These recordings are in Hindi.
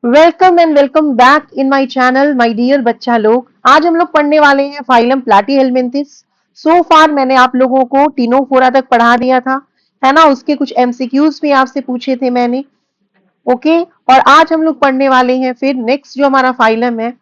Welcome and welcome back in my channel my dear बच्चा लोग। आज हम लोग पढ़ने वाले हैं फाइलम प्लाटीहेल्मिन्थिस। सो फार मैंने आप लोगों को टीनोफोरा तक पढ़ा दिया था, है ना। उसके कुछ एमसीक्यूज भी आपसे पूछे थे मैंने। ओके, और आज हम लोग पढ़ने वाले हैं फिर नेक्स्ट जो हमारा फाइलम है,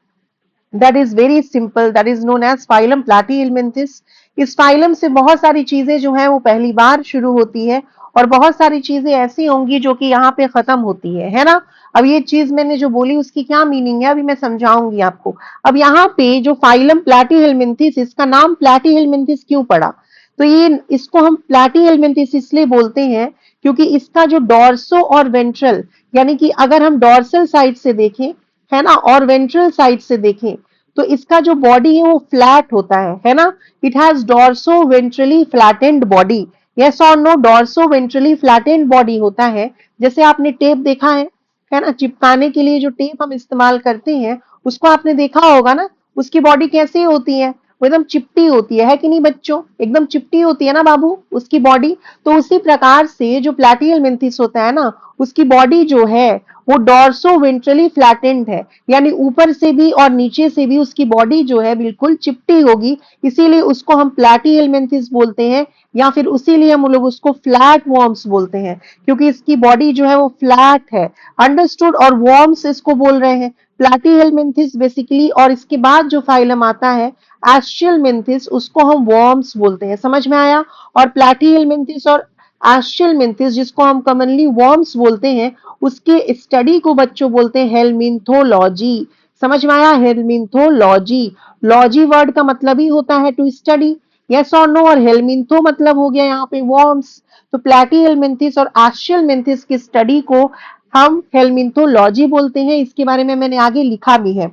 that is very simple, that is known as phylum platyhelminthes. इस फाइलम से बहुत सारी चीजें जो है वो पहली बार शुरू होती है और बहुत सारी चीजें ऐसी होंगी जो कि यहाँ पे खत्म होती है ना। अब ये चीज मैंने जो बोली उसकी क्या मीनिंग है अभी मैं समझाऊंगी आपको। अब यहाँ पे जो फाइलम प्लाटीहेल्मिन्थिस, इसका नाम प्लाटीहेल्मिन्थिस क्यों पड़ा, तो ये इसको हम प्लाटीहेल्मिन्थिस इसलिए बोलते हैं क्योंकि इसका जो डॉर्सो और वेंट्रल, यानी कि अगर हम डॉर्सल साइड से देखें, है ना, और वेंट्रल साइड से देखें, तो इसका जो बॉडी है वो फ्लैट होता है ना। It has dorso ventrally flattened body. Yes और no, dorso ventrally flattened body होता है। जैसे आपने टेप देखा है ना, चिपकाने के लिए जो टेप हम इस्तेमाल करते हैं उसको आपने देखा होगा ना। उसकी बॉडी कैसे होती है, वो एकदम चिपटी होती है कि नहीं बच्चों, एकदम चिपटी होती है ना बाबू उसकी बॉडी। तो उसी प्रकार से जो प्लैटिहेल्मिन्थिस होता है ना, उसकी बॉडी जो है वो डॉर्सो वेंट्रली फ्लैटेंड है, यानी ऊपर से भी और नीचे से भी उसकी बॉडी जो है बिल्कुल चिपटी होगी। इसीलिए उसको हम प्लैटिहेल्मिन्थिस बोलते हैं, या फिर उसीलिए हम लोग उसको फ्लैट वॉर्म्स बोलते हैं, क्योंकि इसकी बॉडी जो है वो फ्लैट है। अंडरस्टूड। और वॉर्म्स इसको बोल रहे हैं प्लैटिहेल्मिन्थिस बेसिकली। और इसके बाद जो फाइलम आता है एस्चियलमिन्थिस, उसको हम वॉर्म्स बोलते हैं। समझ में आया। और प्लैटिहेल्मिन्थिस और एस्चियलमिन्थिस, जिसको हम कॉमनली वॉर्म्स बोलते हैं, उसके स्टडी को बच्चों बोलते हैं हेल्मिन्थोलॉजी। समझ में आया, हेल्मिन्थोलॉजी। लॉजी वर्ड का मतलब ही होता है टू स्टडी, यस और नो। और हेल्मिन्थो मतलब हो गया यहाँ पे वॉर्म्स। तो प्लैटिहेल्मिन्थिस और एस्चियलमिन्थिस की स्टडी को हम हेल्मिन्थोलॉजी बोलते हैं। इसके बारे में मैंने आगे लिखा भी है।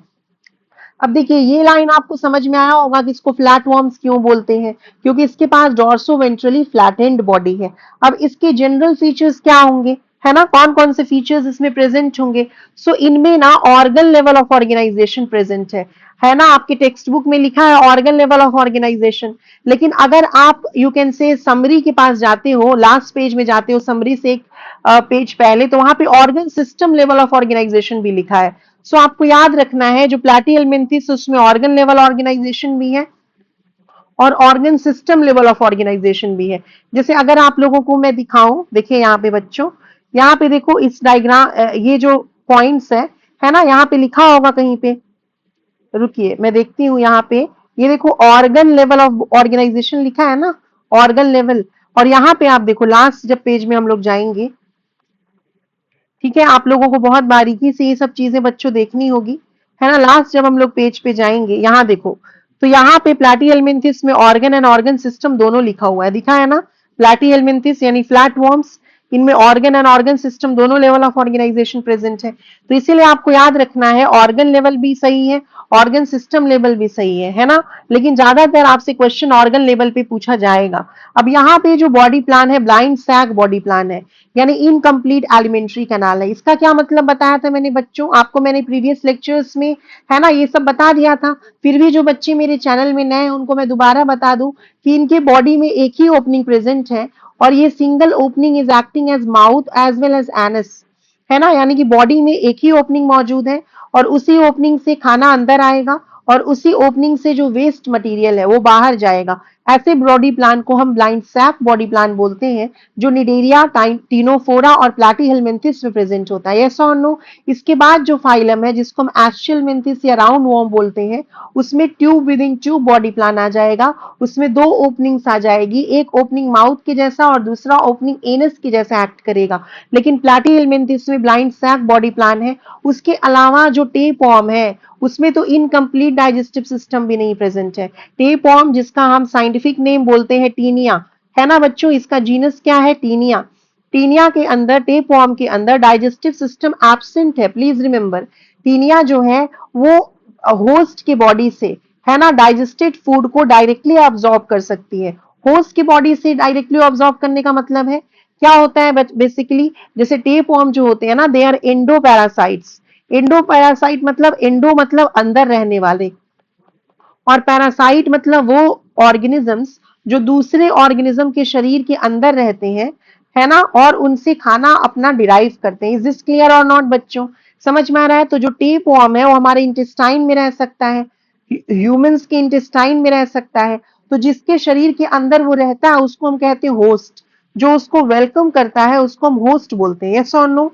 अब देखिए ये लाइन आपको समझ में आया होगा कि इसको फ्लैट वॉर्म्स क्यों बोलते हैं, क्योंकि इसके पास डॉर्सो वेंट्रली फ्लैटेंड बॉडी है। अब इसके जनरल फीचर्स क्या होंगे, है ना, कौन कौन से फीचर्स इसमें प्रेजेंट होंगे। सो इनमें ना organ level of organisation present है ना। आपके टेक्स्ट बुक में लिखा है ऑर्गन लेवल ऑफ ऑर्गेनाइजेशन, लेकिन अगर आप यू कैन से समरी के पास जाते हो, लास्ट पेज में जाते हो, समरी से एक पेज पहले, तो वहां पे organ system level of organisation भी लिखा है। सो आपको याद रखना है जो प्लैटिहेल्मिन्थिस उसमें ऑर्गन लेवल ऑर्गेनाइजेशन भी है और organ system level of organisation भी है। जैसे अगर आप लोगों को मैं दिखाऊं, देखिए यहाँ पे बच्चों, यहाँ पे देखो इस डायग्राम, ये जो पॉइंट्स है ना, यहाँ पे लिखा होगा कहीं पे, रुकिए मैं देखती हूँ यहाँ पे। ये देखो ऑर्गन लेवल ऑफ ऑर्गेनाइजेशन लिखा है ना, ऑर्गन लेवल। और यहाँ पे आप देखो लास्ट जब पेज में हम लोग जाएंगे, ठीक है, आप लोगों को बहुत बारीकी से ये सब चीजें बच्चों देखनी होगी, है ना। लास्ट जब हम लोग पेज पे जाएंगे, यहाँ देखो, तो यहाँ पे प्लैटिहेल्मिन्थिस में ऑर्गन एंड ऑर्गन सिस्टम दोनों लिखा हुआ है, दिखा है ना। प्लैटिहेल्मिन्थिस यानी फ्लैट वॉर्म्स, इनमें ऑर्गन एंड ऑर्गन सिस्टम दोनों लेवल ऑफ ऑर्गेनाइजेशन प्रेजेंट है। तो इसीलिए आपको याद रखना है ऑर्गन लेवल भी सही है, ऑर्गन सिस्टम लेवल भी सही है ना। लेकिन ज्यादातर आपसे क्वेश्चन ऑर्गन लेवल पे पूछा जाएगा। अब यहाँ पे जो बॉडी प्लान है ब्लाइंड सैक बॉडी प्लान है, यानी इनकम्प्लीट एलिमेंट्री कैनाल है। इसका क्या मतलब बताया था मैंने बच्चों आपको, मैंने प्रीवियस लेक्चर्स में, है ना, ये सब बता दिया था। फिर भी जो बच्चे मेरे चैनल में नए हैं उनको मैं दोबारा बता दूं कि इनके बॉडी में एक ही ओपनिंग प्रेजेंट है, और ये single opening is acting as mouth as well as anus, है ना। यानी कि बॉडी में एक ही ओपनिंग मौजूद है और उसी ओपनिंग से खाना अंदर आएगा और उसी ओपनिंग से जो वेस्ट मटेरियल है वो बाहर जाएगा। ऐसे बॉडी प्लान को हम ब्लाइंड सैक बॉडी प्लान बोलते हैं, जो निडेरिया, टीनोफोरा और प्लैटिहेल्मिन्थिस में प्रेजेंट होता है। यस और नो। इसके बाद जो फाइलम है जिसको हम एस्चियलमिन्थिस या राउंड वॉर्म बोलते हैं, उसमें tube within tube body plan आ जाएगा। उसमें दो ओपनिंग्स आ जाएगी, एक ओपनिंग माउथ के जैसा और दूसरा ओपनिंग एनस के जैसा एक्ट करेगा। लेकिन प्लैटिहेल्मिन्थिस में ब्लाइंड सैक बॉडी प्लान है। उसके अलावा जो टेपवॉर्म है उसमें तो इनकम्प्लीट डाइजेस्टिव सिस्टम भी नहीं प्रेजेंट है। टेपवॉर्म, जिसका हम साइंटिफिक नेम बोलते हैं टीनिया, है ना बच्चों, इसका जीनस क्या है, टीनिया। टीनिया के अंदर, टेपवॉर्म के अंदर डाइजेस्टिव सिस्टम एब्सेंट है। प्लीज रिमेंबर, टीनिया जो है वो होस्ट की बॉडी से, है ना, डाइजेस्टेड फूड को डायरेक्टली ऑब्जॉर्ब कर सकती है। होस्ट की बॉडी से डायरेक्टली ऑब्जॉर्ब करने का मतलब है क्या होता है बेसिकली, जैसे टेपवॉर्म जो होते हैं ना, they are endoparasites. Endoparasite मतलब, एंडो मतलब अंदर रहने वाले, और पैरासाइट मतलब वो ऑर्गेनिजम्स जो दूसरे ऑर्गेनिज्म के शरीर के अंदर रहते हैं, है ना, और उनसे खाना अपना डिराइव करते हैं। इज दिस क्लियर और नॉट बच्चों। समझ में आ रहा है? तो जो टेप वॉर्म है वो हमारे इंटेस्टाइन में रह सकता है, ह्यूमंस के इंटेस्टाइन में रह सकता है। तो जिसके शरीर के अंदर वो रहता है उसको हम कहते हैं होस्ट। जो उसको वेलकम करता है उसको हम होस्ट बोलते हैं। यस और नो?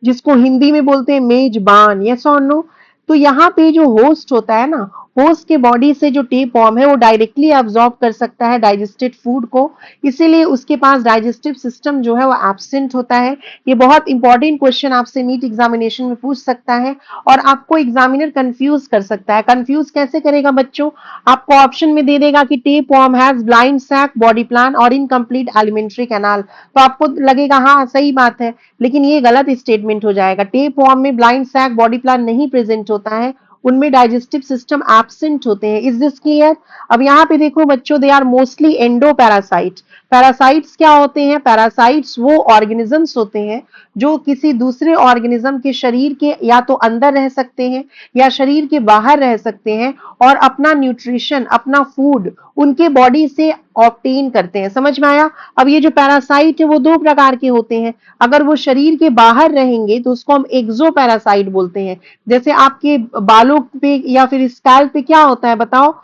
जिसको हिंदी में बोलते हैं मेजबान। यस और नो? तो यहाँ पे जो होस्ट होता है ना, होस्ट के बॉडी से जो टेप वॉर्म है वो डायरेक्टली अब्सॉर्ब कर सकता है डाइजेस्टेड फूड को, इसीलिए उसके पास डाइजेस्टिव सिस्टम जो है वो एब्सेंट होता है। ये बहुत इंपॉर्टेंट क्वेश्चन आपसे नीट एग्जामिनेशन में पूछ सकता है और आपको एग्जामिनर कंफ्यूज कर सकता है। कंफ्यूज कैसे करेगा बच्चों? आपको ऑप्शन में दे देगा कि tapeworm has blind sac, body plan और इनकम्प्लीट एलिमेंट्री कैनाल, तो आपको लगेगा हाँ सही बात है, लेकिन ये गलत स्टेटमेंट हो जाएगा। टेप वॉर्म में ब्लाइंड सैक, बॉडी प्लान नहीं प्रेजेंट होता है, उनमें डाइजेस्टिव सिस्टम एब्सेंट होते हैं। Is this clear? अब यहाँ पे देखो बच्चों, they are mostly endoparasite. Parasites क्या होते हैं? पैरासाइट्स वो ऑर्गेनिजम्स होते हैं जो किसी दूसरे ऑर्गेनिज्म के शरीर के या तो अंदर रह सकते हैं या शरीर के बाहर रह सकते हैं और अपना न्यूट्रिशन, अपना फूड उनके बॉडी से ऑब्टेन करते हैं। समझ में आया? अब ये जो पैरासाइट है वो दो प्रकार के होते हैं। अगर वो शरीर के बाहर रहेंगे तो उसको हम एक्सो पैरासाइट बोलते हैं। जैसे आपके बालों पे या फिर स्कैल्प पे क्या होता है बताओ?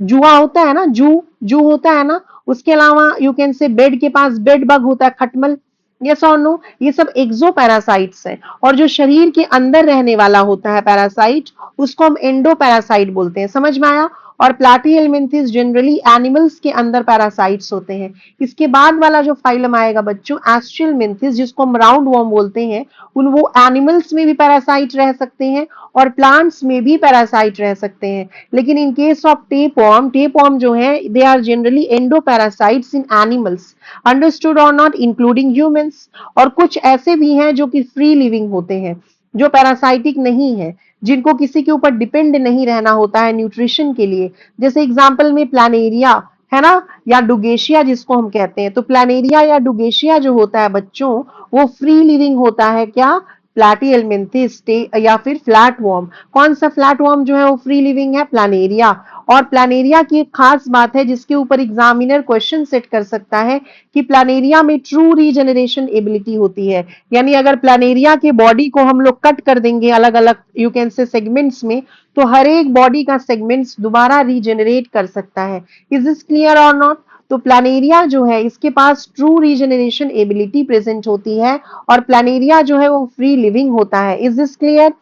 जुआ होता है ना, जू जू होता है ना। उसके अलावा यू कैन से बेड के पास बेड बग होता है, खटमल। यस और नो? ये सब एक्सो पैरासाइट्स है। और जो शरीर के अंदर रहने वाला होता है पैरासाइट, उसको हम एंडो पैरासाइट बोलते हैं। समझ में आया? और प्लाटीहेल्मिन्थेस जनरली एनिमल्स के अंदर पैरासाइट्स होते हैं। इसके बाद वाला जो फाइलम आएगा बच्चों, एस्ट्रियलमिन्थेस, जिसको हम राउंड वर्म बोलते हैं, उन वो एनिमल्स में भी पैरासाइट रह सकते हैं और प्लांट्स में भी पैरासाइट रह सकते हैं। लेकिन in case of tapeworm जो है, they are generally endoparasites in animals. Understood और नॉट? Including humans. और कुछ ऐसे भी हैं जो कि फ्री लिविंग होते हैं, जो पैरासाइटिक नहीं है, जिनको किसी के ऊपर डिपेंड नहीं रहना होता है न्यूट्रिशन के लिए। जैसे एग्जाम्पल में प्लानेरिया है ना, या डुगेशिया जिसको हम कहते हैं। तो प्लानेरिया या डुगेशिया जो होता है बच्चों, वो फ्री लिविंग होता है। क्या? प्लाटीहेल्मिन्थेस या फिर फ्लैट वर्म। कौन सा फ्लैट वर्म जो है वो फ्री लिविंग है? प्लानेरिया। और प्लानेरिया की एक खास बात है जिसके ऊपर एग्जामिनर क्वेश्चन सेट कर सकता है कि प्लानेरिया में ट्रू रीजनरेशन एबिलिटी होती है। यानी अगर प्लानेरिया के बॉडी को हम लोग कट कर देंगे अलग अलग यू कैन से सेगमेंट्स में, तो हर एक बॉडी का सेगमेंट्स दोबारा रीजनरेट कर सकता है। इज दिस क्लियर और नॉट? तो प्लानेरिया जो है इसके पास ट्रू रीजनरेशन एबिलिटी प्रेजेंट होती है और प्लानेरिया जो है वो फ्री लिविंग होता है। Is this clear?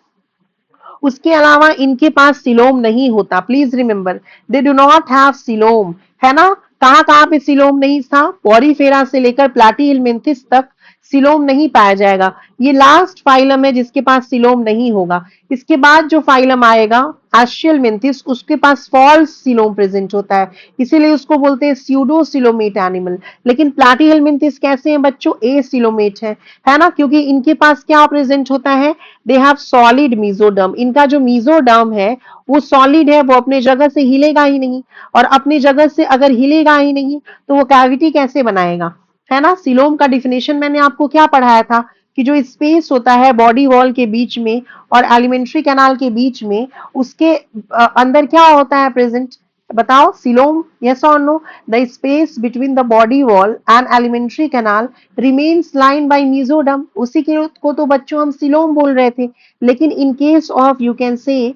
उसके अलावा इनके पास सिलोम नहीं होता। Please remember, they do not have coelom. है ना? कहां कहां पे सिलोम नहीं था? पॉरीफेरा से लेकर प्लाटीहेल्मिन्थेस तक सिलोम नहीं पाया जाएगा। ये लास्ट फाइलम है जिसके पास सिलोम नहीं होगा। इसके बाद जो फाइलम आएगा एस्ट्रियलमिन्थेस, उसके पास फॉल्स सिलोम प्रेजेंट होता है, इसीलिए उसको बोलते हैं स्यूडो सिलोमेट एनिमल। लेकिन प्लाटीहेल्मिन्थेस कैसे हैं बच्चों? ए सिलोमेट है ना? क्योंकि इनके पास क्या प्रेजेंट होता है? They have solid mesoderm. इनका जो मीजोडर्म है वो सॉलिड है, वो अपने जगह से हिलेगा ही नहीं। और अपनी जगह से अगर हिलेगा ही नहीं तो वो कैविटी कैसे बनाएगा? है ना? सिलोम का डिफिनेशन मैंने आपको क्या पढ़ाया था कि जो स्पेस होता है बॉडी वॉल के बीच में और एलिमेंट्री कैनाल के बीच में, उसके अंदर क्या होता है प्रेजेंट? बताओ सिलोम। यस और no? The space between the body wall and alimentary canal remains lined by mesoderm. उसी के को तो बच्चों हम सिलोम बोल रहे थे। लेकिन in case of you can say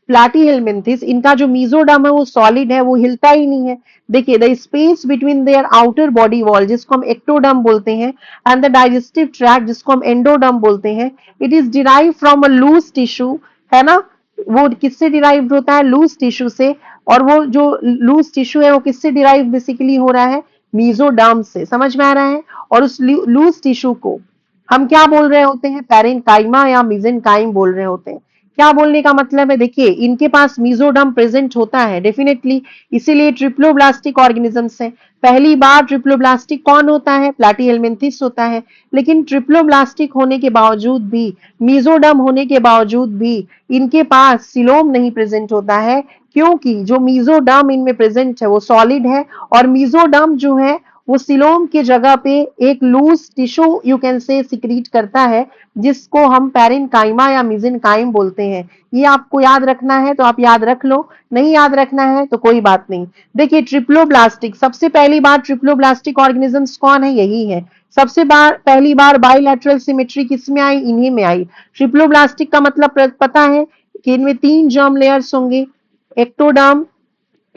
platyhelminthes, इनका जो मीजोडम है वो सॉलिड है, वो हिलता ही नहीं है। देखिए, the space between their outer body wall, जिसको हम एक्टोडम बोलते हैं, एंड द डाइजेस्टिव ट्रैक्ट, जिसको हम एंडोडम बोलते हैं, it is derive from a loose tissue. है ना? वो किससे डिराइव होता है? लूज टिश्यू से। और वो जो लूज टिश्यू है वो किससे डिराइव बेसिकली हो रहा है? मीजोडर्म से। समझ में आ रहा है? और उस लूज टिश्यू को हम क्या बोल रहे होते हैं? पैरेन्काइमा या मीजेनकाइम बोल रहे होते हैं। क्या बोलने का मतलब है? देखिए, इनके पास मीजोडर्म प्रेजेंट होता है डेफिनेटली, इसीलिए ट्रिप्लोब्लास्टिक ऑर्गेनिजम्स है। पहली बार ट्रिप्लोब्लास्टिक कौन होता है? प्लाटीहेल्मिन्थेस होता है। लेकिन ट्रिप्लोब्लास्टिक होने के बावजूद भी, मीजोडर्म होने के बावजूद भी, इनके पास सिलोम नहीं प्रेजेंट होता है, क्योंकि जो मीजोडर्म इनमें प्रेजेंट है वो सॉलिड है और मीजोडर्म जो है वो सिलोम के जगह पे एक loose tissue you can say secrete करता है, जिसको हम पैरेन्काइमा या मेसेनकाइम बोलते हैं। ये आपको याद रखना है तो आप याद रख लो, नहीं याद रखना है तो कोई बात नहीं। देखिए ट्रिप्लोब्लास्टिक, सबसे पहली बार ट्रिप्लोब्लास्टिक ऑर्गेनिजम्स कौन है, यही है। सबसे पहली बार बाइलैटरल सिमेट्री किसमें आई, इन्हीं में आई। ट्रिप्लोब्लास्टिक का मतलब पता है कि इनमें 3 जर्म लेयर्स होंगे, एक्टोडर्म,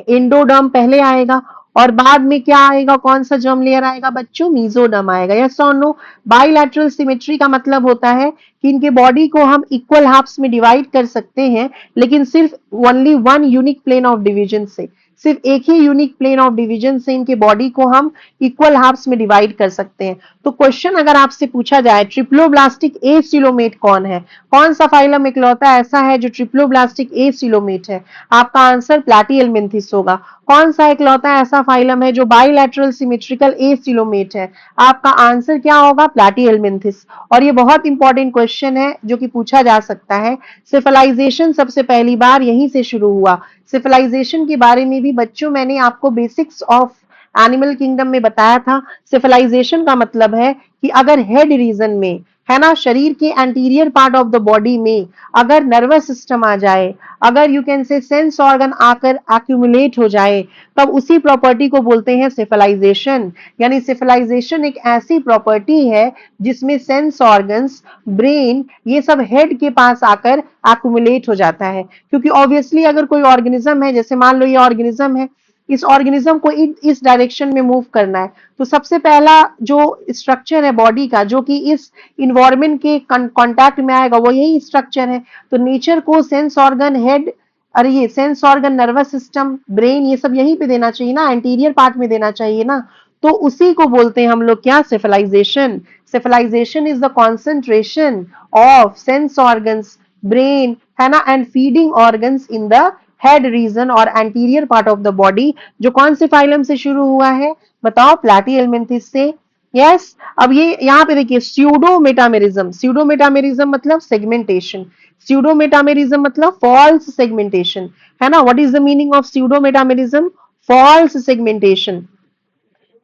एंडोडर्म पहले आएगा और बाद में क्या आएगा, कौन सा जर्म लेयर आएगा बच्चों, मीजोडर्म आएगा। यस और नो। बाइलैटरल सिमेट्री का मतलब होता है कि इनके बॉडी को हम इक्वल हाफ्स में डिवाइड कर सकते हैं, लेकिन सिर्फ only one unique plane of division से, सिर्फ एक ही यूनिक प्लेन ऑफ डिवीजन से इनके बॉडी को हम इक्वल हाफ्स में डिवाइड कर सकते हैं। तो क्वेश्चन अगर आपसे पूछा जाए ट्रिप्लोब्लास्टिक एसिलोमेट कौन है, कौन सा फाइलम इकलौता ऐसा है जो ट्रिप्लोब्लास्टिक एसिलोमेट है, आपका आंसर प्लैटीहेलमिन्थिस होगा। कौन सा इकलौता ऐसा फाइलम है जो बाइलैटरल सिमेट्रिकल एसिलोमेट है, आपका आंसर क्या होगा, प्लैटीहेलमिन्थिस। और ये बहुत इंपॉर्टेंट क्वेश्चन है जो कि पूछा जा सकता है। सिविलाइजेशन सबसे पहली बार यहीं से शुरू हुआ। सिविलाइजेशन के बारे में भी बच्चों मैंने आपको बेसिक्स ऑफ एनिमल किंगडम में बताया था। सिविलाइजेशन का मतलब है कि अगर हेड रीजन में, है ना, शरीर के anterior part of the body में अगर नर्वस सिस्टम आ जाए, अगर यू कैन से सेंस ऑर्गन आकर एक्यूमुलेट हो जाए, तब उसी प्रॉपर्टी को बोलते हैं सिविलाइजेशन। यानी सिविलाइजेशन एक ऐसी प्रॉपर्टी है जिसमें सेंस ऑर्गन्स, ब्रेन, ये सब हेड के पास आकर एक्यूमुलेट हो जाता है। क्योंकि ऑब्वियसली अगर कोई ऑर्गेनिज्म है, जैसे मान लो ये ऑर्गेनिज्म है, इस ऑर्गेनिज्म को इस डायरेक्शन में मूव करना है, तो सबसे पहला जो स्ट्रक्चर है बॉडी का जो कि इस इन्वायरमेंट के कांटेक्ट में आएगा, वो यही स्ट्रक्चर है। तो नेचर को सेंस ऑर्गन, हेड, अरे ये sense organ, nervous system, brain, ये सब यहीं पे देना चाहिए ना, एंटीरियर पार्ट में देना चाहिए ना। तो उसी को बोलते हैं हम लोग क्या, cephalisation. Cephalisation is the concentration of sense organs, brain, है ना, and feeding organs in the head region और anterior part of the body, जो कौन से फाइलम से शुरू हुआ है, बताओ, प्लैटीहेलमिन्थिस से। यस। अब ये यहाँ पे देखिए स्यूडोमेटामेरिज्म, स्यूडोमेटामेरिज्म मतलब सेगमेंटेशन, स्यूडोमेटामेरिज्म मतलब फॉल्स सेगमेंटेशन, है ना। What is the meaning of pseudometamerism, false segmentation.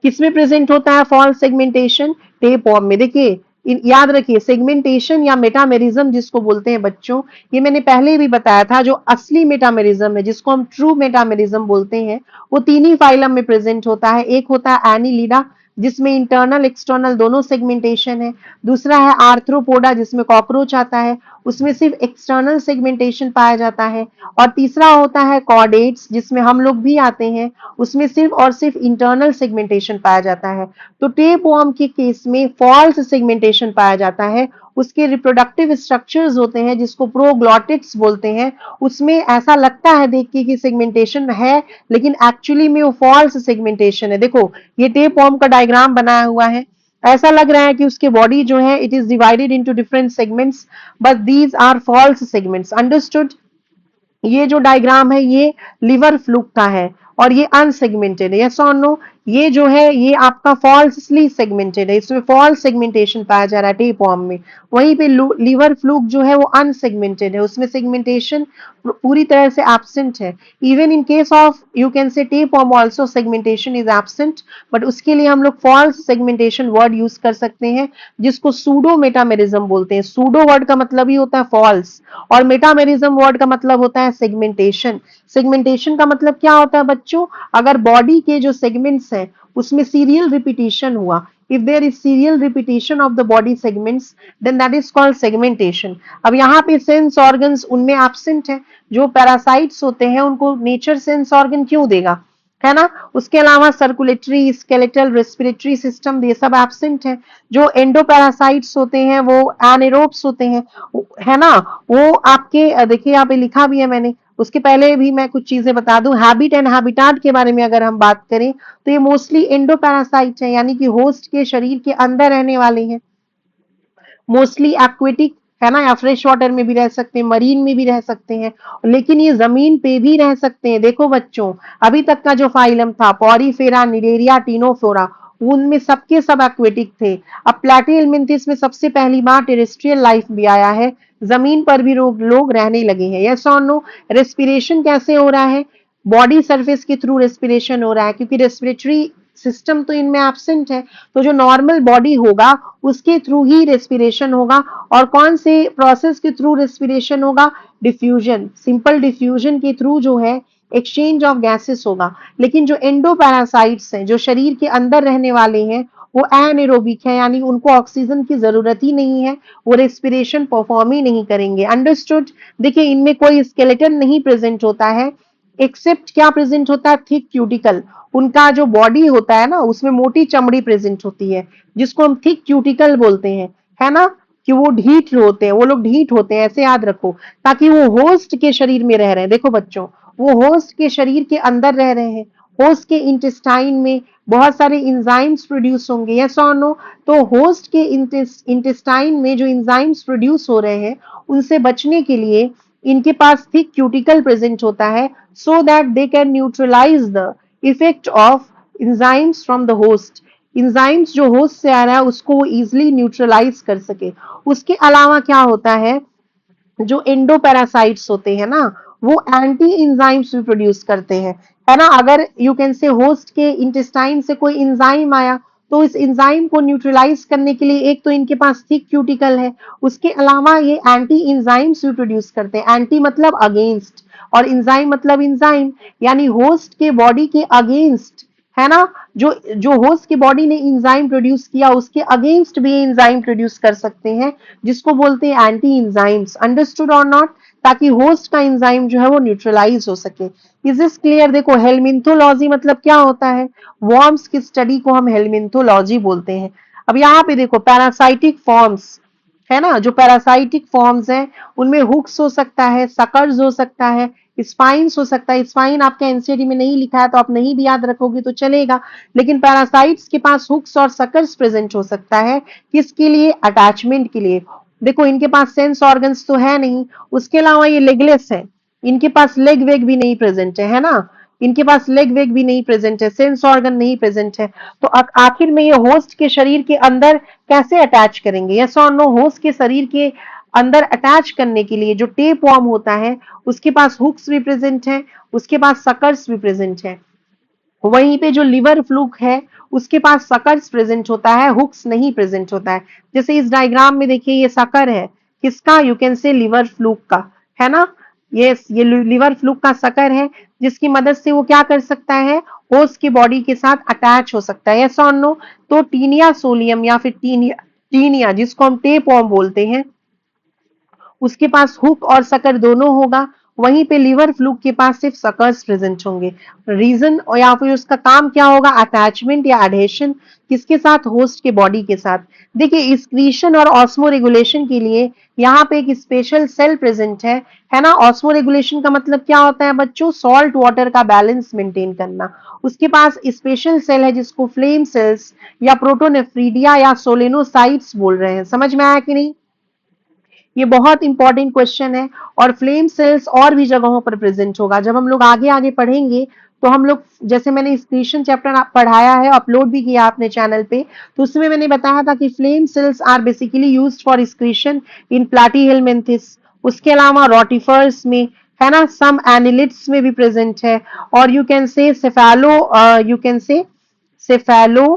किसमें प्रेजेंट होता है फॉल्स सेगमेंटेशन, टेपवर्म में। देखिए याद रखिए, सेगमेंटेशन या मेटामेरिज्म जिसको बोलते हैं बच्चों, ये मैंने पहले भी बताया था, जो असली मेटामेरिज्म है जिसको हम ट्रू मेटामेरिज्म बोलते हैं, वो 3 ही फाइलम में प्रेजेंट होता है। एक होता है एनिलिडा जिसमें इंटरनल एक्सटर्नल दोनों सेगमेंटेशन है। दूसरा है आर्थ्रोपोडा जिसमें कॉकरोच आता है, उसमें सिर्फ एक्सटर्नल सेगमेंटेशन पाया जाता है। और तीसरा होता है कॉर्डेट्स जिसमें हम लोग भी आते हैं, उसमें सिर्फ और सिर्फ इंटरनल सेगमेंटेशन पाया जाता है। तो टेपवर्म के केस में फॉल्स सेगमेंटेशन पाया जाता है। उसके रिप्रोडक्टिव स्ट्रक्चर्स होते हैं जिसको प्रोग्लॉटिड्स बोलते हैं, उसमें ऐसा लगता है देख के कि सेगमेंटेशन है, लेकिन एक्चुअली में वो फॉल्स सेगमेंटेशन है। देखो ये टेपवर्म का डायग्राम बनाया हुआ है, ऐसा लग रहा है कि उसके बॉडी जो है it is divided into different segments, but these are false segments. Understood. ये जो डायग्राम है ये लिवर फ्लूक का है और ये अनसेगमेंटेड है। यस और नो। ये जो है ये आपका फॉल्सली सेगमेंटेड है, इसमें फॉल्स सेगमेंटेशन पाया जा रहा है टेपवर्म में। वहीं पे लिवर फ्लूक जो है वो अनसेगमेंटेड है, उसमें सेगमेंटेशन पूरी तरह से एब्सेंट है। Even in case of you can से tapeworm also segmentation is absent, but उसके लिए हम लोग फॉल्स सेगमेंटेशन वर्ड यूज कर सकते हैं जिसको सूडो मेटामेरिज्म बोलते हैं। सूडो वर्ड का मतलब ही होता है फॉल्स और मेटामेरिज्म वर्ड का मतलब होता है सेगमेंटेशन। सेगमेंटेशन का मतलब क्या होता है बच्चों, अगर बॉडी के जो सेगमेंट्स हैं उसमें सीरियल रिपीटिशन हुआ, if there is serial repetition of the body segments then that is called segmentation। अब यहाँ पे सेंस ऑर्गन्स उनमें एब्सेंट है, जो पैरासाइट्स होते हैं उनको नेचर सेंस ऑर्गन क्यों देगा, है ना। उसके अलावा सर्कुलेटरी, स्केलेटल, रेस्पिरेटरी सिस्टम ये सब एब्सेंट है। जो एंडोपैरासाइट्स होते हैं वो एनारोब्स होते हैं, है ना। वो आपके देखिए यहाँ पे लिखा भी है मैंने, उसके पहले भी मैं कुछ चीजें बता दूं। हैबिट एंड हैबिटाट के बारे में अगर हम बात करें तो ये मोस्टली एंडोपैरासाइट है, यानी कि होस्ट के शरीर के अंदर रहने वाले हैं। मोस्टली एक्वेटिक, है ना, या फ्रेश वाटर में भी रह सकते हैं, मरीन में भी रह सकते हैं, लेकिन ये जमीन पे भी रह सकते हैं। देखो बच्चों, अभी तक का जो फाइलम था पॉरीफेरा, निडेरिया, टीनोफोरा, उनमें सबके सब एक्वेटिक थे। अब प्लैटीहेलमिन्थिस में सबसे पहली बार टेरेस्ट्रियल लाइफ भी आया है, जमीन पर भी लोग रहने लगे हैं। यस और नो। रेस्पिरेशन कैसे हो रहा है, बॉडी सरफेस के थ्रू रेस्पिरेशन हो रहा है, क्योंकि रेस्पिरेटरी सिस्टम तो इनमें एब्सेंट है। तो जो नॉर्मल बॉडी होगा उसके थ्रू ही रेस्पिरेशन होगा। और कौन से प्रोसेस के थ्रू रेस्पिरेशन होगा? डिफ्यूजन, सिंपल डिफ्यूजन के थ्रू जो है एक्सचेंज ऑफ गैसेस होगा। लेकिन जो एंडोपैरासाइट्स हैं, जो शरीर के अंदर रहने वाले हैं, वो एनएरोबिक है, यानी उनको ऑक्सीजन की जरूरत ही नहीं है, वो रेस्पिरेशन परफॉर्म ही नहीं करेंगे। अंडरस्टूड? देखिए इनमें कोई स्केलेटन नहीं प्रेजेंट होता है, एक्सेप्ट क्या प्रेजेंट होता है? Thick cuticle. उनका जो बॉडी होता है ना, उसमें मोटी चमड़ी प्रेजेंट होती है, जिसको हम थिक क्यूटिकल बोलते हैं, है ना? कि वो ढीठ होते हैं, वो लोग ढीठ होते हैं, ऐसे याद रखो, ताकि वो होस्ट के शरीर में रह रहे हैं। देखो बच्चों, वो होस्ट के शरीर के अंदर रह रहे हैं, होस्ट के इंटेस्टाइन में बहुत सारे इंजाइम्स प्रोड्यूस होंगे, यस और नो? तो होस्ट के इंटेस्टाइन में जो इंजाइम्स प्रोड्यूस हो रहे हैं, उनसे बचने के लिए इनके पास थिक क्यूटिकल प्रेजेंट होता है, so that they can neutralise the effect of enzymes from the host. Enzymes जो होस्ट से आ रहा है उसको वो इजिली न्यूट्रलाइज कर सके। उसके अलावा क्या होता है, जो एंडोपैरासाइट्स होते हैं ना, वो एंटी इंजाइम्स भी प्रोड्यूस करते हैं, है ना? अगर यू कैन से होस्ट के इंटेस्टाइन से कोई इंजाइम आया, तो इस इंजाइम को न्यूट्रलाइज करने के लिए एक तो इनके पास थिक क्यूटिकल है, उसके अलावा ये एंटी इंजाइम्स भी प्रोड्यूस करते हैं। एंटी मतलब अगेंस्ट, और इंजाइम मतलब इंजाइम, यानी होस्ट के बॉडी के अगेंस्ट, है ना? जो जो होस्ट की बॉडी ने इंजाइम प्रोड्यूस किया उसके अगेंस्ट भी इंजाइम प्रोड्यूस कर सकते हैं, जिसको बोलते हैं एंटी इंजाइम्स। अंडरस्टूड और नॉट? ताकि होस्ट का इंजाइम जो है वो न्यूट्रलाइज हो सके। Is this clear? देखो हेलमिंथोलॉजी मतलब क्या होता है? वॉर्म्स की स्टडी को हम हेलमिंथोलॉजी बोलते हैं। अब यहाँ पे देखो पैरासाइटिक फॉर्म्स, है ना? जो पैरासाइटिक फॉर्म्स हैं उनमें हुक्स हो सकता है, सकर्स हो सकता है, स्पाइन्स हो सकता है। स्पाइन आपके एनसीईआरटी में नहीं लिखा है तो आप नहीं भी याद रखोगे तो चलेगा, लेकिन पैरासाइट्स के पास हुक्स और सकर्स प्रेजेंट हो सकता है। किसके लिए? अटैचमेंट के लिए। देखो इनके पास सेंस ऑर्गन्स तो है नहीं, उसके अलावा ये लेगलेस है, इनके पास लेग वेग भी नहीं प्रेजेंट है ना? इनके पास लेग वेग भी नहीं प्रेजेंट है, सेंस ऑर्गन नहीं प्रेजेंट है। तो आखिर में ये होस्ट के शरीर के अंदर कैसे अटैच करेंगे? यस और नो? होस्ट के शरीर के अंदर अटैच करने के लिए जो टेप वॉर्म होता है उसके पास हुक्स भी प्रेजेंट है, उसके पास सकर्स भी प्रेजेंट है। वहीं पे जो लिवर फ्लूक है उसके पास सकर्स प्रेजेंट होता है, हुक्स नहीं प्रेजेंट होता है। जैसे इस डायग्राम में देखिए ये सकर है, किसका? यू कैन से लिवर फ्लूक का, है ना? ये लिवर फ्लूक का सकर है, जिसकी मदद से वो क्या कर सकता है? होस्ट की बॉडी के साथ अटैच हो सकता है, यस और नो? तो टीनिया सोलियम या फिर टीनिया जिसको हम टेप वॉर्म बोलते हैं, उसके पास हुक और सकर दोनों होगा। वहीं पे लिवर फ्लूक के पास सिर्फ सकर्स प्रेजेंट होंगे। रीजन और या फिर उसका काम क्या होगा? अटैचमेंट या एडहेशन, किसके साथ? होस्ट के बॉडी के साथ। देखिए एक्सक्रीशन और ऑस्मो रेगुलेशन के लिए यहाँ पे एक स्पेशल सेल प्रेजेंट है ना? ऑस्मो रेगुलेशन का मतलब क्या होता है बच्चों? सॉल्ट वाटर का बैलेंस मेंटेन करना। उसके पास स्पेशल सेल है जिसको फ्लेम सेल्स या प्रोटोनेफ्रीडिया या सोलेनोसाइट्स बोल रहे हैं। समझ में आया कि नहीं? ये बहुत इंपॉर्टेंट क्वेश्चन है। और फ्लेम सेल्स और भी जगहों पर प्रेजेंट होगा। जब हम लोग आगे आगे पढ़ेंगे तो हम लोग, जैसे मैंने स्क्रीशन चैप्टर पढ़ाया है, अपलोड भी किया अपने चैनल पे, तो उसमें मैंने बताया था कि flame cells are basically used for excretion in platyhelminthes. उसके अलावा रोटिफर्स में, है ना, सम एनिलिड्स में भी प्रेजेंट है। और यू कैन से सेफेलो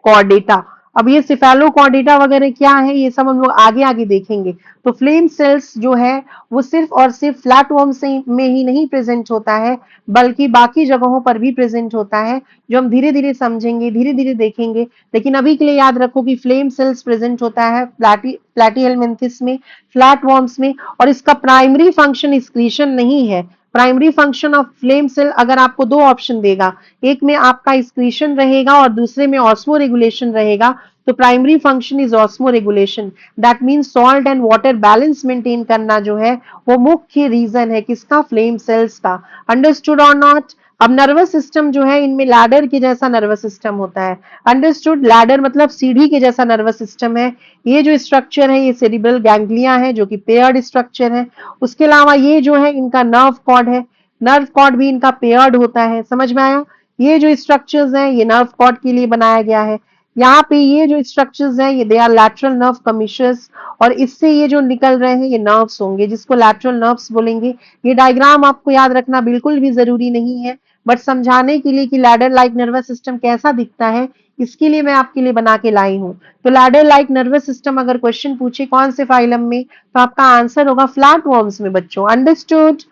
कॉर्डेटा। अब ये सिफेलोकॉर्डेटा वगैरह क्या है ये सब हम लोग आगे आगे देखेंगे। तो फ्लेम सेल्स जो है वो सिर्फ और सिर्फ फ्लैट वर्म से में ही नहीं प्रेजेंट होता है, बल्कि बाकी जगहों पर भी प्रेजेंट होता है, जो हम धीरे धीरे समझेंगे, धीरे धीरे देखेंगे। लेकिन अभी के लिए याद रखो कि फ्लेम सेल्स प्रेजेंट होता है प्लैटीहेलमिन्थेस में, फ्लैट वर्म्स में, और इसका प्राइमरी फंक्शन एक्सक्रीशन नहीं है। Primary function of flame cell अगर आपको दो ऑप्शन देगा, एक में आपका एक्सक्रीशन रहेगा और दूसरे में ऑस्मो रेगुलेशन रहेगा, तो primary function is osmo regulation. That means salt and water balance maintain करना जो है वो मुख्य रीजन है किसका? फ्लेम सेल्स का। अंडरस्टूड और नॉट? अब नर्वस सिस्टम जो है इनमें लैडर के जैसा नर्वस सिस्टम होता है। अंडरस्टूड? लैडर मतलब सीढ़ी के जैसा नर्वस सिस्टम है। ये जो स्ट्रक्चर है ये सेरिब्रल गैंग्लिया है जो कि पेयर्ड स्ट्रक्चर है। उसके अलावा ये जो है इनका नर्व कॉर्ड है, नर्व कॉर्ड भी इनका पेयर्ड होता है। समझ में आया? ये जो स्ट्रक्चर्स हैं ये नर्व कॉर्ड के लिए बनाया गया है। यहाँ पे ये जो स्ट्रक्चर्स हैं ये they are lateral nerve commissures, और इससे ये जो निकल रहे हैं ये नर्व्स होंगे जिसको लैटरल नर्व्स बोलेंगे। ये डायग्राम आपको याद रखना बिल्कुल भी जरूरी नहीं है, बट समझाने के लिए कि लैडर लाइक नर्वस सिस्टम कैसा दिखता है, इसके लिए मैं आपके लिए बना के लाई हूं। तो लैडर लाइक नर्वस सिस्टम अगर क्वेश्चन पूछे कौन से फाइलम में, तो आपका आंसर होगा फ्लैटवर्म्स में बच्चों। अंडरस्टूड।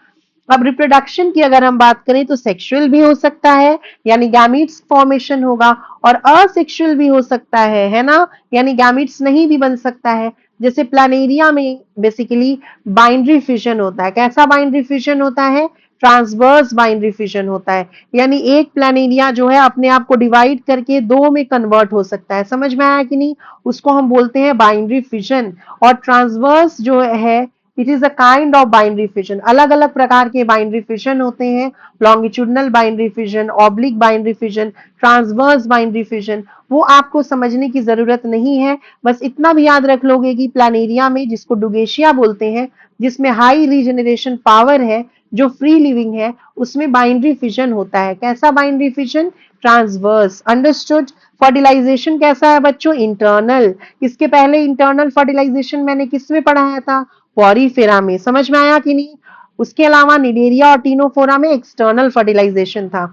अब रिप्रोडक्शन की अगर हम बात करें तो सेक्सुअल भी हो सकता है, यानी गैमीट्स फॉर्मेशन होगा, और असेक्सुअल भी हो सकता है ना, यानी गैमीट्स नहीं भी बन सकता है। जैसे प्लानेरिया में बेसिकली बाइंड्री फिशन होता है। कैसा बाइंड्री फिशन होता है? ट्रांसवर्स बाइंड्री फिशन होता है, यानी एक प्लानेरिया जो है अपने आप को डिवाइड करके दो में कन्वर्ट हो सकता है। समझ में आया कि नहीं? उसको हम बोलते हैं बाइंड्री फिशन। और ट्रांसवर्स जो है it is a kind of binary fission. अलग अलग प्रकार के बाइनरी फिशन होते हैं, longitudinal binary fission, oblique binary fission, transverse binary fission. वो आपको समझने की जरूरत नहीं है, बस इतना भी याद रख लोगे कि प्लानेरिया में, जिसको डुगेशिया बोलते हैं, जिसमें हाई रीजनरेशन पावर है, जो फ्री लिविंग है, उसमें बाइनरी फिशन होता है। कैसा binary fission? Transverse. Understood. Fertilisation कैसा है बच्चों? इंटरनल। इसके पहले इंटरनल फर्टिलाइजेशन मैंने किस में पढ़ाया था? पॉरीफेरा में। समझ में आया कि नहीं? उसके अलावा निडेरिया और टीनोफोरा में एक्सटर्नल फर्टिलाइजेशन था।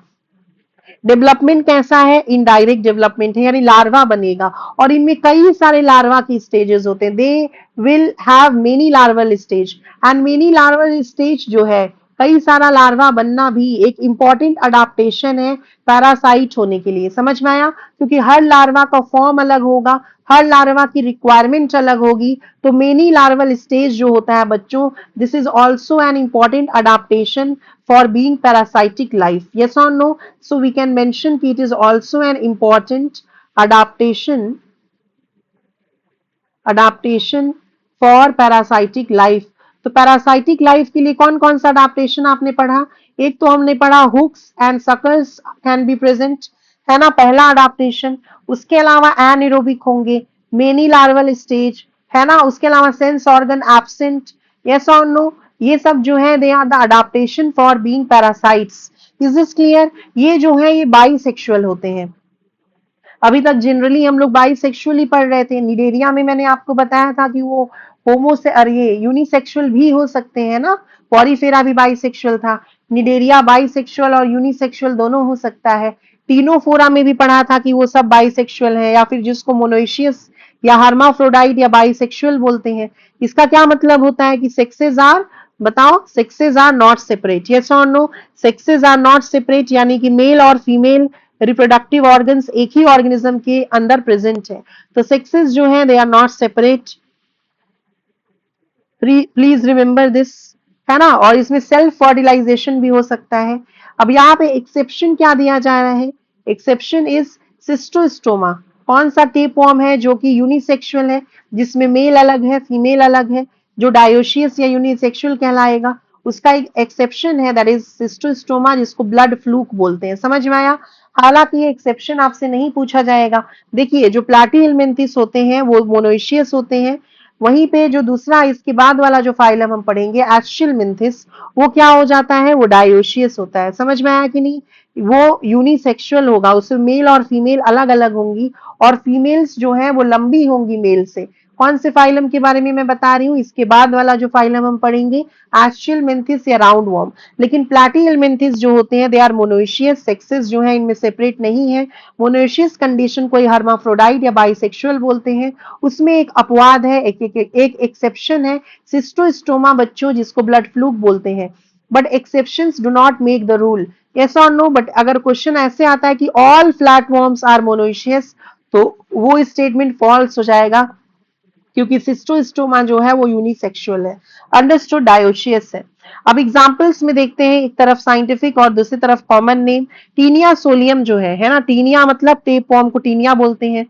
डेवलपमेंट कैसा है? इनडायरेक्ट डेवलपमेंट है, यानी लार्वा बनेगा, और इनमें कई सारे लार्वा की स्टेजेस होते हैं। They will have many larval stage, and many larval stage जो है, कई सारा लार्वा बनना भी एक इंपॉर्टेंट अडाप्टेशन है पैरासाइट होने के लिए। समझ में आया? क्योंकि हर लार्वा का फॉर्म अलग होगा, हर लार्वा की रिक्वायरमेंट अलग होगी। तो मेनी लार्वल स्टेज जो होता है बच्चों, this is also an important adaptation for being parasitic life. Yes or no? So we can mention it is also an important adaptation for parasitic life. तो पैरासाइटिक लाइफ के लिए कौन कौन सा अडाप्टेशन आपने पढ़ा? एक तो हमने पढ़ा hooks and suckers can be present, है ना, पहला अडाप्टेशन। उसके अलावा एनएरोबिक होंगे, मेनी लार्वल स्टेज, है ना, उसके अलावा सेंस ऑर्गन एब्सेंट। यस और नो? ये सब जो है they are the adaptation for being parasites. Is this clear? ये जो है ये बाइसेक्सुअल होते हैं। अभी तक जनरली हम लोग बाइसेक्सुअल ही पढ़ रहे थे। निडेरिया में मैंने आपको बताया था कि वो होमो से ये यूनिसेक्सुअल भी हो सकते हैं ना, पॉरीफेरा भी बाइसेक्सुअल था। निडेरिया बाइसेक्सुअल और यूनिसेक्सुअल दोनों हो सकता है। टीनोफोरा में भी पढ़ा था कि वो सब बाइसेक्सुअल है, या फिर जिसको मोनोइशियस या हर्माफ्रोडाइट या बाइसेक्सुअल बोलते हैं। इसका क्या मतलब होता है कि सेक्सेस आर, बताओ, sexes are not separate. Yes और no? Sexes are not separate, यानी कि मेल और फीमेल रिप्रोडक्टिव ऑर्गन्स एक ही ऑर्गेनिज्म के अंदर प्रेजेंट है। तो सेक्सेस जो है they are not separate, please remember this, है ना। और इसमें सेल्फ फर्टिलाइजेशन भी हो सकता है। अब यहाँ पे एक्सेप्शन क्या दिया जा रहा है? Exception is schistosoma. कौन सा टेपवर्म है जो कि यूनिसेक्सुअल है, जिसमें मेल अलग है फीमेल अलग है, जो डायोशियस या यूनिसेक्सुअल कहलाएगा, उसका एक एक्सेप्शन है, दैट इज सिस्टोस्टोमा, जिसको ब्लड फ्लूक बोलते हैं। समझ में आया? हालांकि ये एक्सेप्शन आपसे नहीं पूछा जाएगा। देखिए, जो प्लाटीहेलमिन्थिस होते हैं वो मोनोइशियस होते हैं, वहीं पे जो दूसरा इसके बाद वाला जो फाइलम हम पढ़ेंगे एस्चिलमिन्थिस, वो क्या हो जाता है? वो डायोशियस होता है। समझ में आया कि नहीं? वो यूनिसेक्सुअल होगा, उसमें मेल और फीमेल अलग अलग होंगी, और फीमेल्स जो है वो लंबी होंगी मेल से। कौन से फाइलम के बारे में मैं बता रही हूँ? इसके बाद वाला जो फाइलम हम पढ़ेंगे एस्चिलमिन्थिस या राउंड वर्म। लेकिन प्लैटीहेलमिन्थिस जो होते हैं दे आर मोनोइशियस, सेक्सेस जो है इनमें सेपरेट नहीं है। मोनोइशियस कंडीशन को हर्माफ्रोडाइट या बाइसेक्सुअल बोलते हैं। उसमें एक अपवाद है, एक एक्सेप्शन है, सिस्टोस्टोमा बच्चों, जिसको ब्लड फ्लूक बोलते हैं। But exceptions do not make the rule. Yes और नो? बट अगर क्वेश्चन ऐसे आता है कि ऑल फ्लैटवर्म्स आर मोनोइशियस, तो वो स्टेटमेंट फॉल्स हो जाएगा, क्योंकि सिस्टोस्टोमा जो है वो यूनिसेक्सुअल है। अंडरस्टूड? डायोशियस है। अब एग्जांपल्स में देखते हैं, एक तरफ साइंटिफिक और दूसरी तरफ कॉमन नेम। टीनिया सोलियम जो है ना, टीनिया मतलब टेपवर्म को टीनिया बोलते हैं।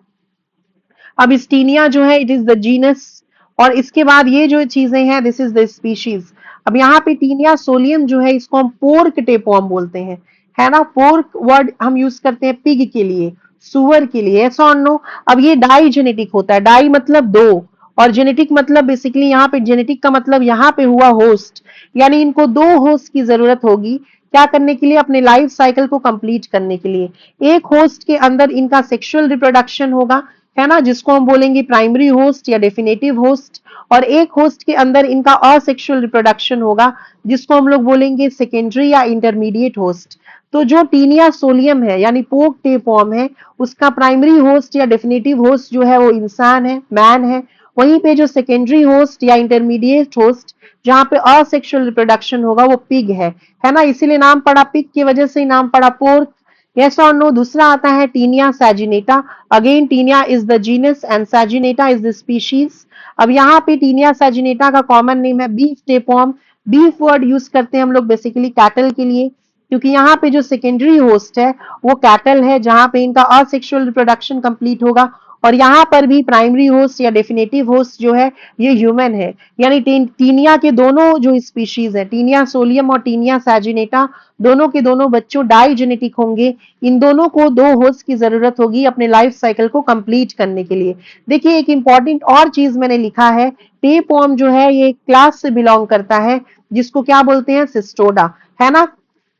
अब इस टीनिया जो है इट इज द जीनस, और इसके बाद ये जो चीजें हैं दिस इज द स्पीशीज। अब यहाँ पे टीनिया सोलियम जो है इसको हम पोर्क टेपवर्म बोलते हैं, है ना। पोर्क वर्ड हम यूज करते हैं पिग के लिए, सुअर के लिए। ऐसा और नो? अब ये डाई जेनेटिक होता है, डाई मतलब दो, और जेनेटिक मतलब बेसिकली यहाँ पे जेनेटिक का मतलब यहाँ पे हुआ होस्ट, यानी इनको दो होस्ट की जरूरत होगी क्या करने के लिए? अपने लाइफ साइकिल को कंप्लीट करने के लिए। एक होस्ट के अंदर इनका सेक्सुअल रिप्रोडक्शन होगा, है ना, जिसको हम बोलेंगे प्राइमरी होस्ट या डेफिनेटिव होस्ट, और एक होस्ट के अंदर इनका असेक्सुअल रिप्रोडक्शन होगा, जिसको हम लोग बोलेंगे सेकेंडरी या इंटरमीडिएट होस्ट। तो जो टीनिया सोलियम है यानी पोक टेपवर्म है, उसका प्राइमरी होस्ट या डेफिनेटिव होस्ट जो है वो इंसान है, मैन है। वहीं पे जो सेकेंडरी होस्ट या इंटरमीडिएट होस्ट जहां पे असेक्सुअल रिप्रोडक्शन होगा वो पिग है ना, इसीलिए नाम पड़ा पिग की वजह से ही नाम पड़ा पोर्क। यस और नो। दूसरा आता है Taenia saginata. Again Taenia is the genus and saginata is the species. अब यहाँ पे टीनिया सैजिनेटा का कॉमन नेम है beef tapeworm. Beef word use करते हैं हम लोग बेसिकली कैटल के लिए, क्योंकि यहाँ पे जो सेकेंडरी होस्ट है वो कैटल है, जहां पे इनका असेक्सुअल रिप्रोडक्शन कंप्लीट होगा। और यहाँ पर भी प्राइमरी होस्ट या डेफिनेटिव होस्ट जो है ये ह्यूमन है। यानी टीनिया के दोनों जो स्पीशीज है, टीनिया सोलियम और टीनिया सैजिनेटा, दोनों के दोनों बच्चों डाइजेनेटिक होंगे। इन दोनों को दो होस्ट की जरूरत होगी अपने लाइफ साइकिल को कंप्लीट करने के लिए। देखिए एक इंपॉर्टेंट और चीज मैंने लिखा है, टेपवर्म जो है ये क्लास से बिलोंग करता है जिसको क्या बोलते हैं, सिस्टोडा, है ना।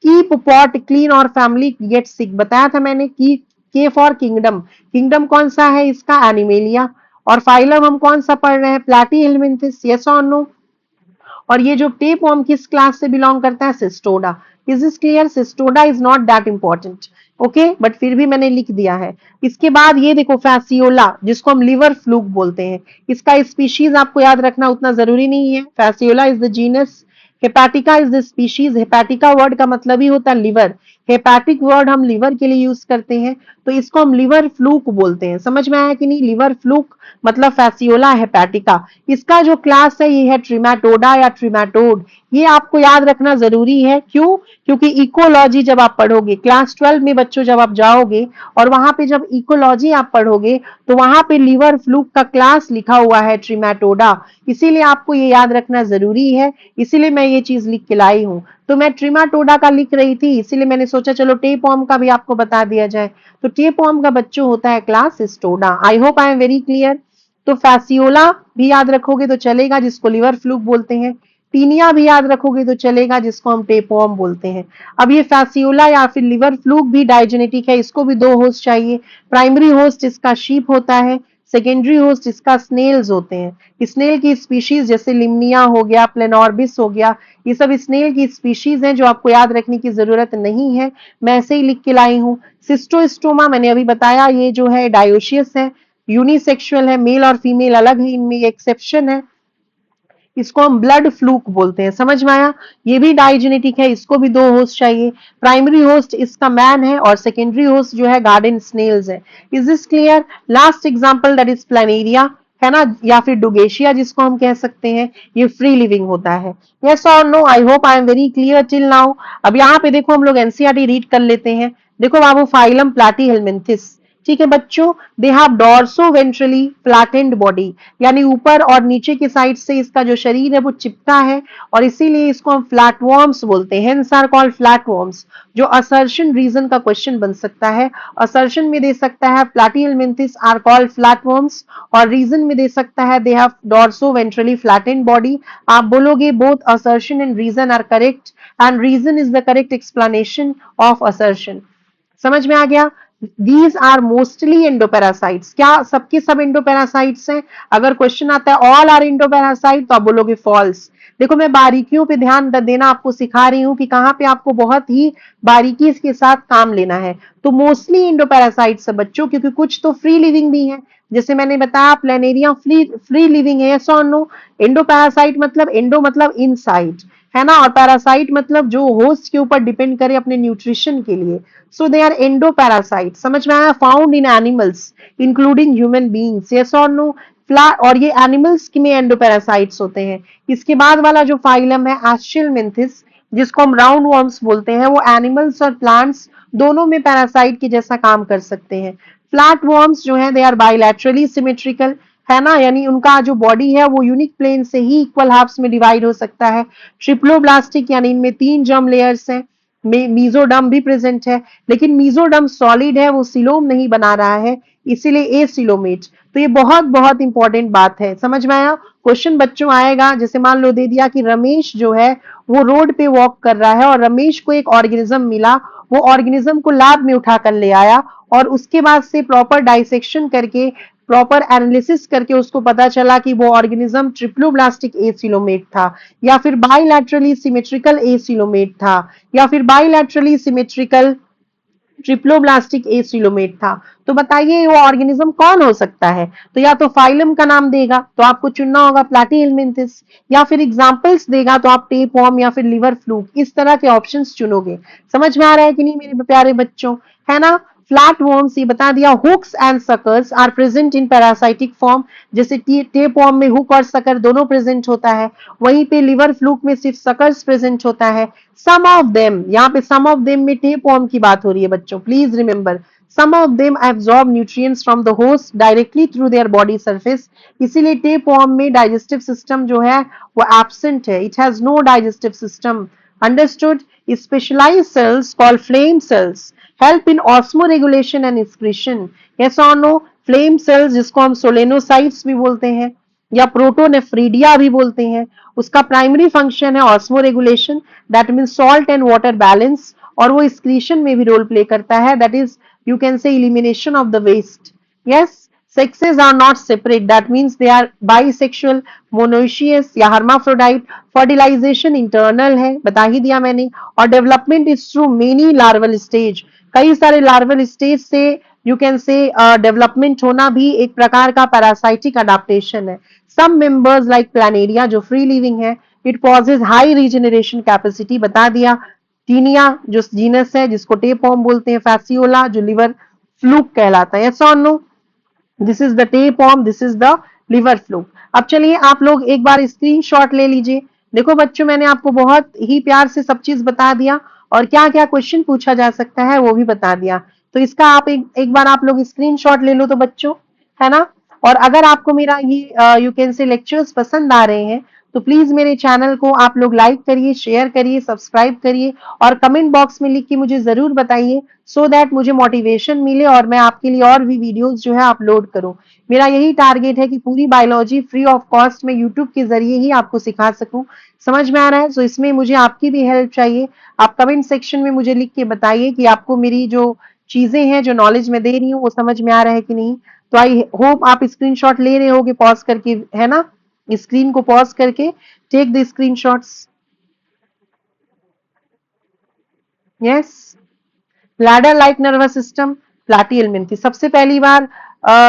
कीप पॉट क्लीन और फैमिली गेट सिक, बताया था मैंने। की के फॉर किंगडम, किंगडम कौन सा है इसका, एनिमेलिया। और फाइलम हम कौन सा पढ़ रहे हैं, प्लैटीहेल्मिन्थिस, यस और नो। और ये जो टेपवर्म किस क्लास से बिलोंग करता है, Cestoda. Is this clear, Cestoda is not that important, okay, but फिर भी मैंने लिख दिया है। इसके बाद ये देखो फैसियोला, जिसको हम लिवर फ्लूक बोलते हैं, इसका स्पीशीज आपको याद रखना उतना जरूरी नहीं है। Fasciola is the genus, hepatica is the species. Hepatica word का मतलब ही होता है लिवर, हेपैटिक वर्ड हम लिवर के लिए यूज करते हैं, तो इसको हम लिवर फ्लूक बोलते हैं। समझ में आया कि नहीं, लिवर फ्लूक मतलब फैसियोला हेपैटिका। इसका जो क्लास है ये है ट्रिमेटोडा या ट्रिमेटोड। ये आपको याद रखना जरूरी है, क्यों, क्योंकि इकोलॉजी जब आप पढ़ोगे क्लास 12 में बच्चों, जब आप जाओगे और वहां पे जब इकोलॉजी आप पढ़ोगे तो वहां पे लिवर फ्लूक का क्लास लिखा हुआ है ट्रिमेटोडा, इसीलिए आपको ये याद रखना जरूरी है, इसीलिए मैं ये चीज लिख के लाई हूं। तो मैं ट्रिमेटोडा का लिख रही थी, इसीलिए मैंने सोचा चलो टेपवर्म का भी आपको बता दिया जाए। तो टेपवर्म का बच्चों होता है class Cestoda. I hope I am very clear. तो फैसियोला भी याद रखोगे तो चलेगा, जिसको लिवर फ्लूक बोलते हैं। टीनिया भी याद रखोगे तो चलेगा, जिसको हम टेपवर्म बोलते हैं। अब ये फैसियोला या फिर लिवर फ्लूक भी डाइजेनेटिक है, इसको भी दो होस्ट चाहिए। प्राइमरी होस्ट इसका शीप होता है, सेकेंडरी होस्ट इसका स्नेल्स होते हैं। स्नेल की स्पीशीज जैसे लिमनिया हो गया, प्लेनॉर्बिस हो गया, ये सब स्नेल की स्पीशीज हैं जो आपको याद रखने की जरूरत नहीं है, मैं ऐसे ही लिख के लाई हूं। सिस्टोस्टोमा मैंने अभी बताया, ये जो है डायोशियस है, यूनिसेक्सुअल है, मेल और फीमेल अलग है, इनमें एक्सेप्शन है। इसको हम ब्लड फ्लूक बोलते हैं, समझ में आया। ये भी डाइजेनेटिक है, इसको भी दो होस्ट चाहिए। प्राइमरी होस्ट इसका मैन है और सेकेंडरी होस्ट जो है गार्डन स्नेल्स है। Is this clear. Last example that is Planaria, है ना, या फिर डुगेशिया जिसको हम कह सकते हैं, ये फ्री लिविंग होता है। यस और no, I hope I am very clear till now. अब यहाँ पे देखो हम लोग एनसीईआरटी रीड कर लेते हैं। देखो बाबू, फाइलम प्लैटीहेल्मिन्थिस, ठीक है बच्चों, दे have dorso ventrally flattened body, यानी ऊपर और नीचे की साइड से इसका जो शरीर है वो चिपका है, और इसीलिए इसको हम फ्लैटवर्म्स बोलते हैं, हेंस आर कॉल्ड फ्लैटवर्म्स। जो असर्शन रीजन का क्वेश्चन बन सकता है, असर्शन में दे सकता है प्लैटीहेल्मिन्थिस आर कॉल्ड फ्लैटवर्म्स, और रीजन में दे सकता है they have dorso ventrally flattened body. आप बोलोगे both assertion and reason are correct, and reason is the correct explanation of assertion. समझ में आ गया। दीज आर मोस्टली एंडोपैरासाइट्स, क्या सबके सब एंडोपैरासाइट्स हैं। अगर क्वेश्चन आता है ऑल आर एंडोपैरासाइट तो आप बोलोगे फॉल्स। देखो मैं बारीकियों पे ध्यान देना आपको सिखा रही हूँ कि कहाँ पे आपको बहुत ही बारीकी के साथ काम लेना है। तो मोस्टली एंडोपैरासाइट्स है बच्चों, क्योंकि कुछ तो फ्री लिविंग भी है, जैसे मैंने बताया प्लेनेरिया फ्री लिविंग है, यस और नो। एंडोपैरासाइट मतलब, एंडो मतलब इनसाइड, है ना, और पैरासाइट मतलब जो होस्ट के ऊपर डिपेंड करे अपने न्यूट्रिशन के लिए। सो दे आर एंडोपैरासाइट, समझ में आया। Found in animals including human beings, yes और नो। और ये एनिमल्स में एंडोपैरासाइट्स होते हैं। इसके बाद वाला जो फाइलम है एस्चिलमिन्थिस, जिसको हम राउंड वर्म्स बोलते हैं, वो एनिमल्स और प्लांट्स दोनों में पैरासाइट के जैसा काम कर सकते हैं। फ्लैट वर्म्स जो है दे आर बायलैटरली सिमेट्रिकल, है ना, यानी उनका जो बॉडी है वो यूनिक प्लेन से ही इक्वल हाफ्स में डिवाइड हो सकता है। ट्रिप्लोब्लास्टिक यानी इनमें 3 जर्म लेयर्स हैं, मीजोडर्म भी प्रेजेंट है, लेकिन मीजोडर्म सॉलिड है, वो सिलोम नहीं बना रहा है, इसीलिए एसिलोमेट। तो ये बहुत बहुत इंपॉर्टेंट बात है, समझ में आया। क्वेश्चन बच्चों आएगा, जैसे मान लो दे दिया कि रमेश जो है वो रोड पे वॉक कर रहा है और रमेश को एक ऑर्गेनिज्म मिला, वो ऑर्गेनिज्म को लैब में उठा कर ले आया और उसके बाद से प्रॉपर डाइसेक्शन करके प्रॉपर एनालिसिस करके उसको पता चला कि वो ऑर्गेनिज्म ट्रिप्लोब्लास्टिक एसिलोमेट था, या फिर बाइलैटरली सिमेट्रिकल एसिलोमेट था, या फिर बाइलैटरली सिमेट्रिकल ट्रिप्लोब्लास्टिक एसिलोमेट था, तो बताइए वो ऑर्गेनिज्म कौन हो सकता है? तो या तो फाइलम का नाम देगा तो आपको चुनना होगा प्लैटीहेलमिंथिस, या फिर एग्जांपल्स देगा तो आप टेपवर्म या फिर लिवर फ्लूक, इस तरह के ऑप्शंस चुनोगे। समझ में आ रहा है कि नहीं मेरे प्यारे बच्चों? है ना? फ्लैट वर्म्स, ये बता दिया, hooks and suckers are present in parasitic form, जैसे टेपवर्म में हुक और सकर दोनों प्रेजेंट होता है, वहीं पे लिवर फ्लूक में सिर्फ सकर्स प्रेजेंट होता है। सम ऑफ देम, यहाँ पे सम ऑफ देम में टेपवर्म की बात हो रही है बच्चों, please remember, some of them absorb nutrients from the host directly through their body surface, इसीलिए टेपवर्म में डाइजेस्टिव सिस्टम जो है वो एब्सेंट है, it has no digestive system. Understood? Specialised cells called flame cells help in osmoregulation and excretion. Yes or no? Flame cells जिसको हम सोलेनोसाइट्स भी बोलते हैं या प्रोटोनेफ्रीडिया भी बोलते हैं, उसका प्राइमरी फंक्शन है osmoregulation, that mean salt and water balance, और वो एक्सक्रीशन में भी रोल प्ले करता है, that is you can say elimination of the waste. Yes, sexes are not separate, that means they are bisexual, monoecious या hermaphrodite, fertilization internal है, बता ही दिया मैंने, और development is through many larval stage, कई सारे लार्वल स्टेज से यू कैन से डेवलपमेंट होना भी एक प्रकार का पैरासाइटिक अडाप्टेशन है। सम मेंबर्स लाइक प्लानेरिया जो फ्री लिविंग है, it possesses high regeneration capacity, बता दिया। टीनिया जो जीनस है जिसको टेपवर्म बोलते हैं, फैसियोला जो लिवर फ्लूक कहलाता है। यस और no? This is the tapeworm, this is the liver fluke. अब चलिए आप लोग एक बार स्क्रीनशॉट ले लीजिए। देखो बच्चों, मैंने आपको बहुत ही प्यार से सब चीज बता दिया और क्या क्या क्वेश्चन पूछा जा सकता है वो भी बता दिया, तो इसका आप एक बार आप लोग स्क्रीनशॉट ले लो तो बच्चों, है ना? और अगर आपको मेरा ये यू कैन से लेक्चर्स पसंद आ रहे हैं तो प्लीज मेरे चैनल को आप लोग लाइक करिए, शेयर करिए, सब्सक्राइब करिए और कमेंट बॉक्स में लिख के मुझे जरूर बताइए, सो दैट मुझे मोटिवेशन मिले और मैं आपके लिए और भी वीडियोस जो है अपलोड करूं। मेरा यही टारगेट है कि पूरी बायोलॉजी फ्री ऑफ कॉस्ट में यूट्यूब के जरिए ही आपको सिखा सकूं। समझ में आ रहा है? तो इसमें मुझे आपकी भी हेल्प चाहिए। आप कमेंट सेक्शन में मुझे लिख के बताइए कि आपको मेरी जो चीजें हैं, जो नॉलेज मैं दे रही हूँ, वो समझ में आ रहा है कि नहीं। तो आई होप आप स्क्रीनशॉट ले रहे होगे पॉज करके, है ना? स्क्रीन को पॉज करके take the screenshots. Yes, bladder like nervous system, platyhelminthes. सबसे पहली बार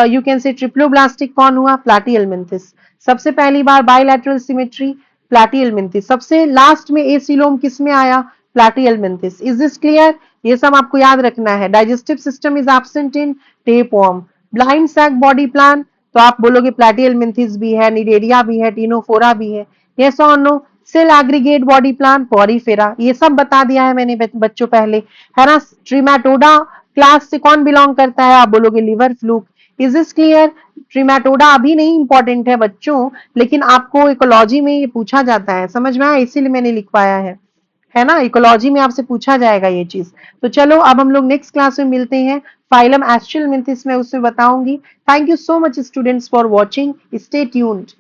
यू कैन से ट्रिप्लोब्लास्टिक कौन हुआ? प्लाटीहेलमिन्थिस। सबसे पहली बार बाइलैटरल सिमेट्री, प्लाटीहेलमिन्थिस। सबसे लास्ट में एसिलोम किस में आया? प्लाटीहेलमिन्थिस। Is this clear? ये सब आपको याद रखना है। Digestive system is absent in tapeworm. Blind sac body plan, तो आप बोलोगे प्लाटीहेलमिन्थिस भी है, निडेरिया भी है, टीनोफोरा भी है। यस और no? Cell aggregate body plan, Porifera, ये सब बता दिया है मैंने बच्चों पहले, है ना? ट्रिमेटोडा क्लास से कौन बिलोंग करता है? आप बोलोगे liver fluke. Is this clear? Trematoda अभी नहीं इंपॉर्टेंट है बच्चों, लेकिन आपको इकोलॉजी में ये पूछा जाता है, समझ में आया? इसीलिए मैंने लिखवाया है ना? इकोलॉजी में आपसे पूछा जाएगा ये चीज। तो चलो अब हम लोग नेक्स्ट क्लास में मिलते हैं। फाइलम एस्ट्रलमिन्थिस में उसमें बताऊंगी। Thank you so much students for watching, stay tuned.